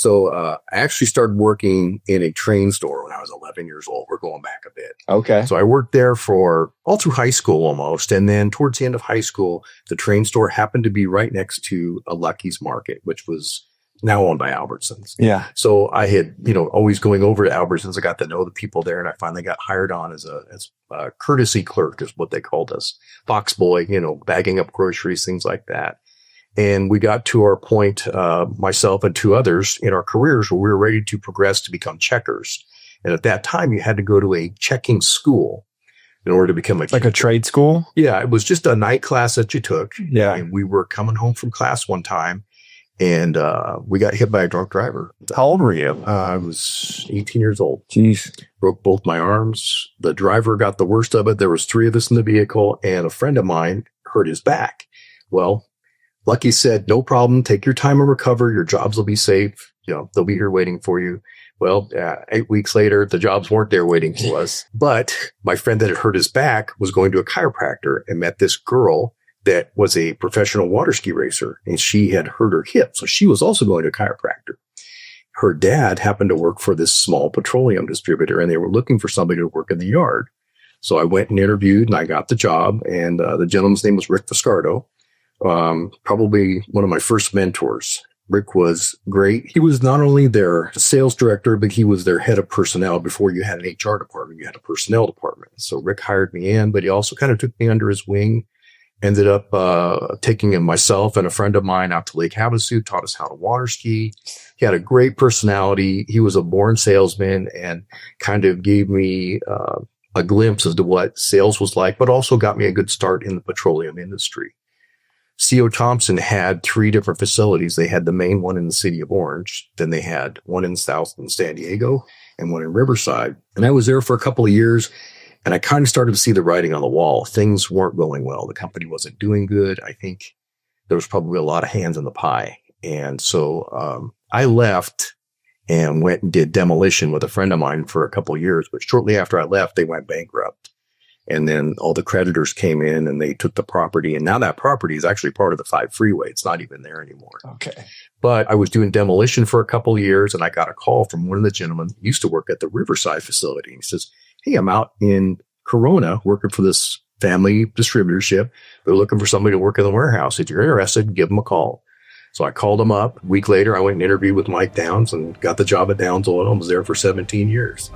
So I actually started working in a train store when I was 11 years old. We're going back a bit. Okay. So I worked there for all through high school almost. And then towards the end of high school, the train store happened to be right next to a Lucky's Market, which was now owned by Albertsons. Yeah. So I had, always going over to Albertsons. I got to know the people there, and I finally got hired on as a courtesy clerk is what they called us. Box boy, bagging up groceries, things like that. And we got to our point, myself and two others in our careers where we were ready to progress to become checkers. And at that time, you had to go to a checking school in order to become like a trade school. Yeah. It was just a night class that you took. Yeah. And we were coming home from class one time, and we got hit by a drunk driver. How old were you? I was 18 years old. Jeez. Broke both my arms. The driver got the worst of it. There was 3 of us in the vehicle, and a friend of mine hurt his back. Well, Lucky said, no problem. Take your time and recover. Your jobs will be safe. They'll be here waiting for you. Well, 8 weeks later, the jobs weren't there waiting for us. But my friend that had hurt his back was going to a chiropractor and met this girl that was a professional water ski racer, and she had hurt her hip. So she was also going to a chiropractor. Her dad happened to work for this small petroleum distributor, and they were looking for somebody to work in the yard. So I went and interviewed, and I got the job. And the gentleman's name was Rick Viscardo. Probably one of my first mentors. Rick was great. He was not only their sales director, but he was their head of personnel. Before you had an HR department, you had a personnel department. So Rick hired me in, but he also kind of took me under his wing. Ended up taking myself and a friend of mine out to Lake Havasu, taught us how to water ski. He had a great personality. He was a born salesman and kind of gave me a glimpse as to what sales was like, but also got me a good start in the petroleum industry. C.O. Thompson had 3 different facilities. They had the main one in the city of Orange. Then they had one in South in San Diego and one in Riverside. And I was there for a couple of years, and I kind of started to see the writing on the wall. Things weren't going well. The company wasn't doing good. I think there was probably a lot of hands in the pie. And so I left and went and did demolition with a friend of mine for a couple of years. But shortly after I left, they went bankrupt. And then all the creditors came in and they took the property. And now that property is actually part of the 5 freeway. It's not even there anymore. Okay. But I was doing demolition for a couple of years, and I got a call from one of the gentlemen who used to work at the Riverside facility. He says, hey, I'm out in Corona working for this family distributorship. They're looking for somebody to work in the warehouse. If you're interested, give them a call. So I called him up. A week later, I went and interviewed with Mike Downs and got the job at Downs Oil and was there for 17 years.